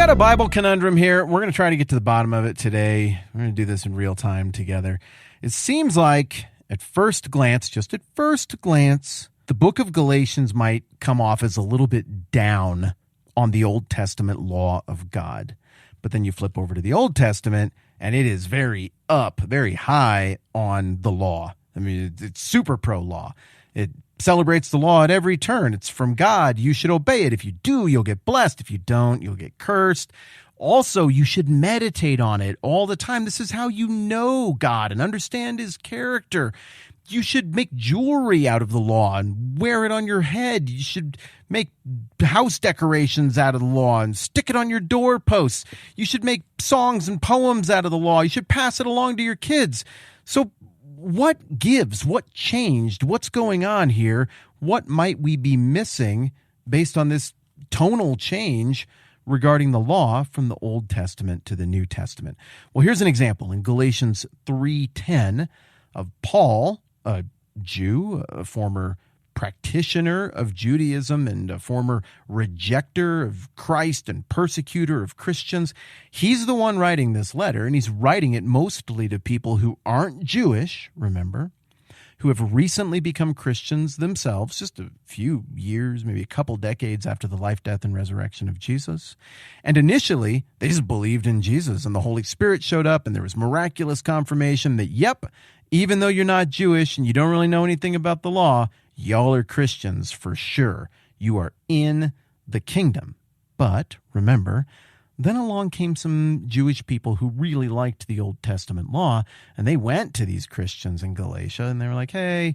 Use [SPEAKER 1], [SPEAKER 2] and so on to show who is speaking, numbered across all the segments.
[SPEAKER 1] got a Bible conundrum here. We're going to try to get to the bottom of it today. We're going to do this in real time together. It seems like at first glance, just at first glance, the book of Galatians might come off as a little bit down on the Old Testament law of God. But then you flip over to the Old Testament, and it is very up, very high on the law. I mean, it's super pro-law. It celebrates the law at every turn. It's from God. You should obey it. If you do, you'll get blessed. If you don't, you'll get cursed. Also, you should meditate on it all the time. This is how you know God and understand his character. You should make jewelry out of the law and wear it on your head. You should make house decorations out of the law and stick it on your doorposts. You should make songs and poems out of the law. You should pass it along to your kids. So what gives? What changed? What's going on here? What might we be missing based on this tonal change regarding the law from the Old Testament to the New Testament? Well, here's an example in Galatians 3:10 of Paul, a Jew, a former practitioner of Judaism and a former rejecter of Christ and persecutor of Christians. He's the one writing this letter, and he's writing it mostly to people who aren't Jewish, remember, who have recently become Christians themselves, just a few years, maybe a couple decades after the life, death, and resurrection of Jesus. And initially, they just believed in Jesus, and the Holy Spirit showed up, and there was miraculous confirmation that, yep, even though you're not Jewish and you don't really know anything about the law, y'all are Christians for sure. You are in the kingdom. But remember, then along came some Jewish people who really liked the Old Testament law, and they went to these Christians in Galatia, and they were like, hey,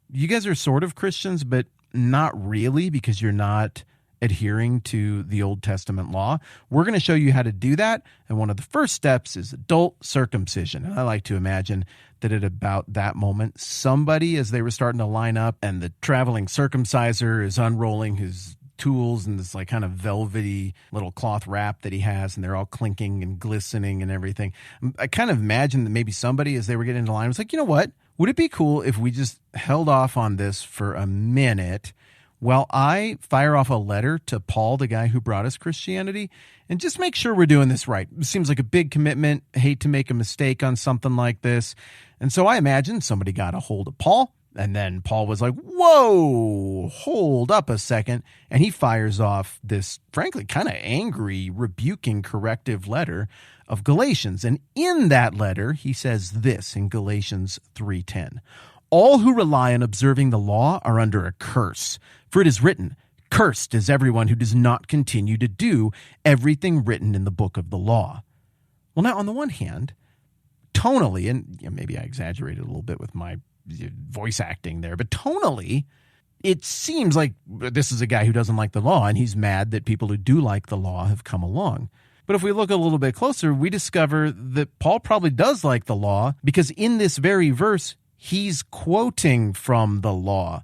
[SPEAKER 1] you guys are sort of Christians, but not really, because you're not adhering to the Old Testament law. We're going to show you how to do that, and one of the first steps is adult circumcision. And I like to imagine that at about that moment, somebody, as they were starting to line up, and the traveling circumciser is unrolling his tools and this like kind of velvety little cloth wrap that he has, and they're all clinking and glistening and everything. I kind of imagine that maybe somebody, as they were getting into line, was like, you know what? Would it be cool if we just held off on this for a minute while I fire off a letter to Paul, the guy who brought us Christianity, and just make sure we're doing this right? It seems like a big commitment. I hate to make a mistake on something like this. And so I imagine somebody got a hold of Paul, and then Paul was like, whoa, hold up a second. And he fires off this, frankly, kind of angry, rebuking, corrective letter of Galatians. And in that letter, he says this in Galatians 3:10. All who rely on observing the law are under a curse. For it is written, cursed is everyone who does not continue to do everything written in the book of the law. Well, now, on the one hand, tonally, and maybe I exaggerated a little bit with my voice acting there, but tonally, it seems like this is a guy who doesn't like the law, and he's mad that people who do like the law have come along. But if we look a little bit closer, we discover that Paul probably does like the law, because in this very verse, he's quoting from the law.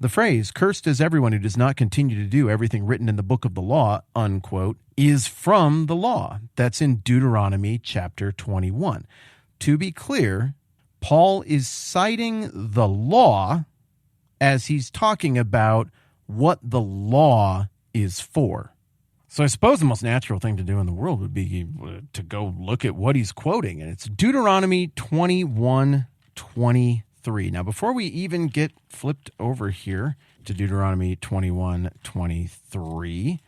[SPEAKER 1] The phrase, cursed is everyone who does not continue to do everything written in the book of the law, unquote, is from the law. That's in Deuteronomy chapter 21. To be clear, Paul is citing the law as he's talking about what the law is for. So I suppose the most natural thing to do in the world would be to go look at what he's quoting. And it's Deuteronomy 21:23. Now, before we even get flipped over here to Deuteronomy 21:23,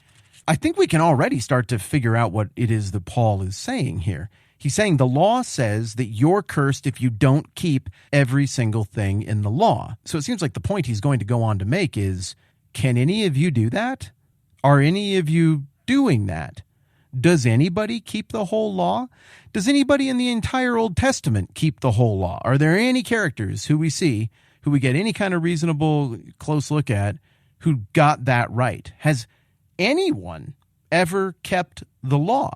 [SPEAKER 1] I think we can already start to figure out what it is that Paul is saying here. He's saying the law says that you're cursed if you don't keep every single thing in the law. So it seems like the point he's going to go on to make is, can any of you do that? Are any of you doing that? Does anybody keep the whole law? Does anybody in the entire Old Testament keep the whole law? Are there any characters who we see, who we get any kind of reasonable close look at, who got that right? Has anyone ever kept the law?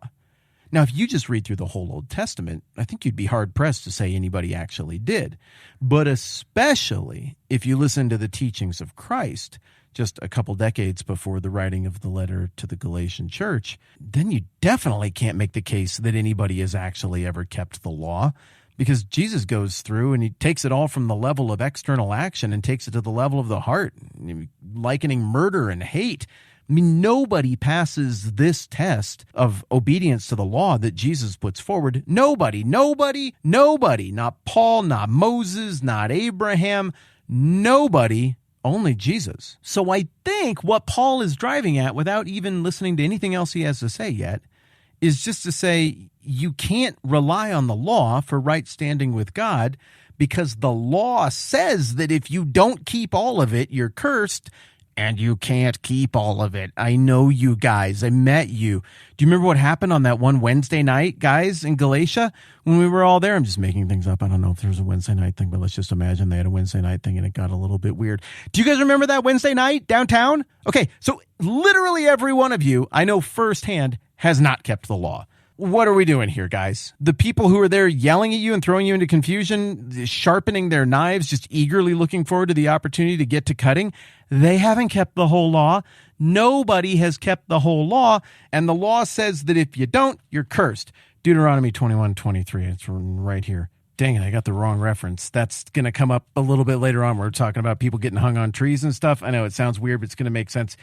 [SPEAKER 1] Now, if you just read through the whole Old Testament, I think you'd be hard-pressed to say anybody actually did. But especially if you listen to the teachings of Christ just a couple decades before the writing of the letter to the Galatian church, then you definitely can't make the case that anybody has actually ever kept the law, because Jesus goes through and he takes it all from the level of external action and takes it to the level of the heart, likening murder and hate I mean, nobody passes this test of obedience to the law that Jesus puts forward. Nobody. Not Paul, not Moses, not Abraham. Nobody. Only Jesus. So I think what Paul is driving at, without even listening to anything else he has to say yet, is just to say you can't rely on the law for right standing with God, because the law says that if you don't keep all of it, you're cursed, and you can't keep all of it. I know you guys. I met you. Do you remember what happened on that one Wednesday night, guys, in Galatia when we were all there? I'm just making things up. I don't know if there was a Wednesday night thing, but let's just imagine they had a Wednesday night thing and it got a little bit weird. Do you guys remember that Wednesday night downtown? Okay, so literally every one of you, I know firsthand, has not kept the law. What are we doing here, guys? The people who are there yelling at you and throwing you into confusion, sharpening their knives, just eagerly looking forward to the opportunity to get to cutting, they haven't kept the whole law. Nobody has kept the whole law, and the law says that if you don't, you're cursed. Deuteronomy 21:23, it's right here. Dang it, I got the wrong reference. That's going to come up a little bit later on. We're talking about people getting hung on trees and stuff. I know it sounds weird, but it's going to make sense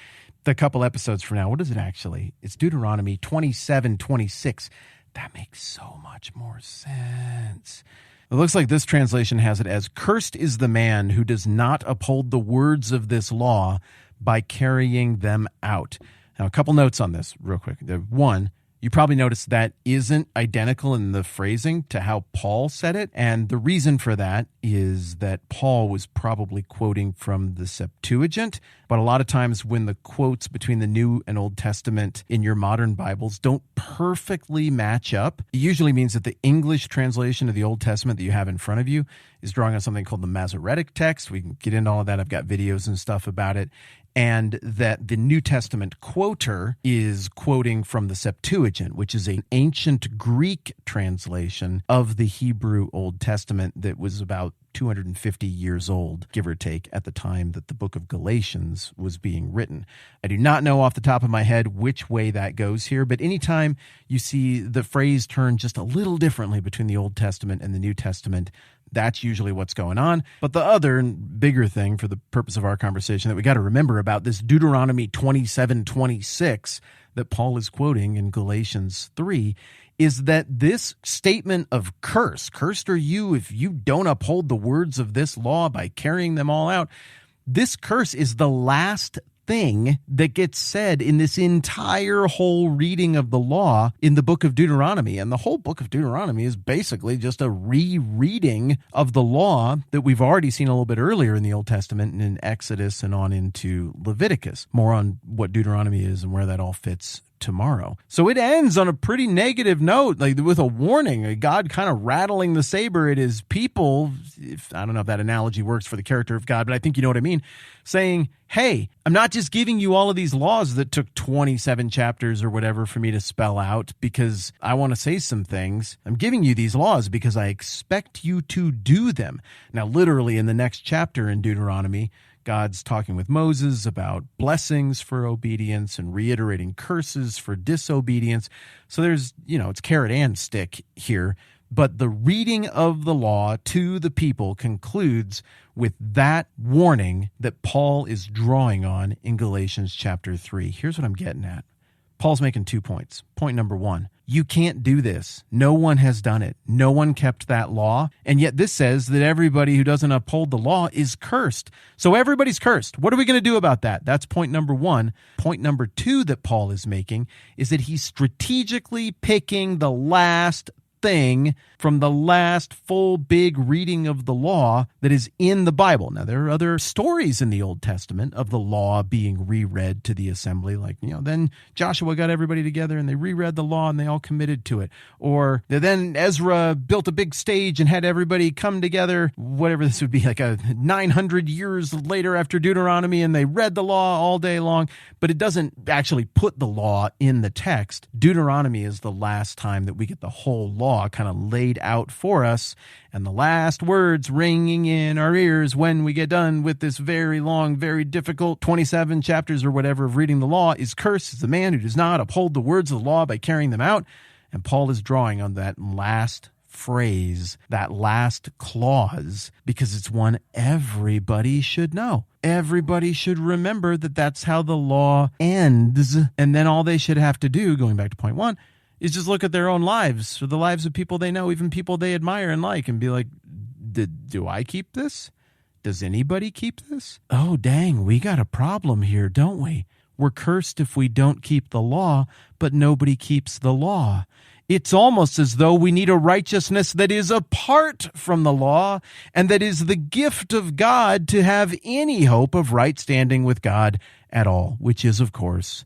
[SPEAKER 1] a couple episodes from now. What is it actually? It's Deuteronomy 27:26. That makes so much more sense. It looks like this translation has it as, "Cursed is the man who does not uphold the words of this law by carrying them out." Now, a couple notes on this real quick. One, you probably noticed that isn't identical in the phrasing to how Paul said it. And the reason for that is that Paul was probably quoting from the Septuagint. But a lot of times when the quotes between the New and Old Testament in your modern Bibles don't perfectly match up, it usually means that the English translation of the Old Testament that you have in front of you is drawing on something called the Masoretic text. We can get into all of that. I've got videos and stuff about it. And that the New Testament quoter is quoting from the Septuagint, which is an ancient Greek translation of the Hebrew Old Testament that was about 250 years old, give or take, at the time that the book of Galatians was being written. I do not know off the top of my head which way that goes here, but anytime you see the phrase turn just a little differently between the Old Testament and the New Testament, that's usually what's going on. But the other and bigger thing for the purpose of our conversation that we got to remember about this Deuteronomy 27:26 that Paul is quoting in Galatians 3 is that this statement of cursed are you if you don't uphold the words of this law by carrying them all out. This curse is the last thing that gets said in this entire whole reading of the law in the book of Deuteronomy. And the whole book of Deuteronomy is basically just a rereading of the law that we've already seen a little bit earlier in the Old Testament and in Exodus and on into Leviticus. More on what Deuteronomy is and where that all fits tomorrow. So it ends on a pretty negative note, like with a warning, God kind of rattling the saber at his people. I don't know if that analogy works for the character of God, but I think you know what I mean. Saying, hey, I'm not just giving you all of these laws that took 27 chapters or whatever for me to spell out because I want to say some things. I'm giving you these laws because I expect you to do them. Now, literally in the next chapter in Deuteronomy, God's talking with Moses about blessings for obedience and reiterating curses for disobedience. So there's, it's carrot and stick here. But the reading of the law to the people concludes with that warning that Paul is drawing on in Galatians chapter 3. Here's what I'm getting at. Paul's making 2 points. Point number 1, you can't do this. No one has done it. No one kept that law. And yet this says that everybody who doesn't uphold the law is cursed. So everybody's cursed. What are we going to do about that? That's point number 1. Point number 2 that Paul is making is that he's strategically picking the last thing from the last full big reading of the law that is in the Bible. Now, there are other stories in the Old Testament of the law being reread to the assembly. Like, then Joshua got everybody together and they reread the law and they all committed to it. Or then Ezra built a big stage and had everybody come together, whatever this would be, like a 900 years later after Deuteronomy, and they read the law all day long. But it doesn't actually put the law in the text. Deuteronomy is the last time that we get the whole law kind of laid out for us, and the last words ringing in our ears when we get done with this very long, very difficult 27 chapters or whatever of reading the law is, cursed is the man who does not uphold the words of the law by carrying them out. And Paul is drawing on that last phrase, that last clause, because it's one everybody should know. Everybody should remember that that's how the law ends. And then all they should have to do, going back to point one, is just look at their own lives or the lives of people they know, even people they admire and like, and be like, do I keep this? Does anybody keep this? Oh, dang, we got a problem here, don't we? We're cursed if we don't keep the law, but nobody keeps the law. It's almost as though we need a righteousness that is apart from the law and that is the gift of God to have any hope of right standing with God at all, which is, of course,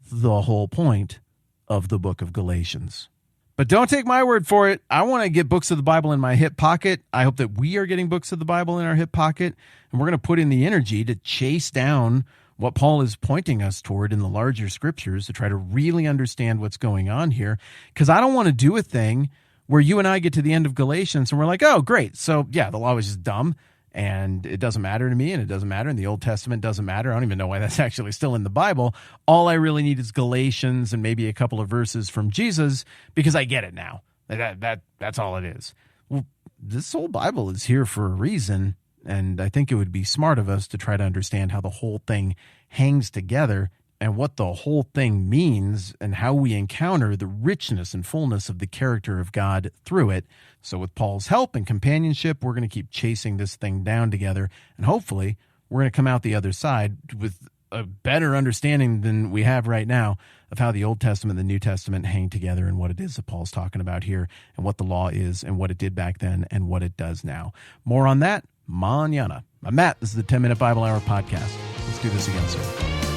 [SPEAKER 1] the whole point of the book of Galatians. But don't take my word for it. I want to get books of the Bible in my hip pocket. I hope that we are getting books of the Bible in our hip pocket, and we're going to put in the energy to chase down what Paul is pointing us toward in the larger scriptures to try to really understand what's going on here. Because I don't want to do a thing where you and I get to the end of Galatians and we're like, oh, great. So yeah, the law was just dumb and it doesn't matter to me and it doesn't matter. And the Old Testament doesn't matter. I don't even know why that's actually still in the Bible. All I really need is Galatians and maybe a couple of verses from Jesus because I get it now. That's all it is. Well, this whole Bible is here for a reason. And I think it would be smart of us to try to understand how the whole thing hangs together and what the whole thing means and how we encounter the richness and fullness of the character of God through it. So with Paul's help and companionship, we're going to keep chasing this thing down together. And hopefully we're going to come out the other side with a better understanding than we have right now of how the Old Testament and the New Testament hang together and what it is that Paul's talking about here and what the law is and what it did back then and what it does now. More on that mañana. I'm Matt. This is the 10-Minute Bible Hour podcast. Let's do this again soon.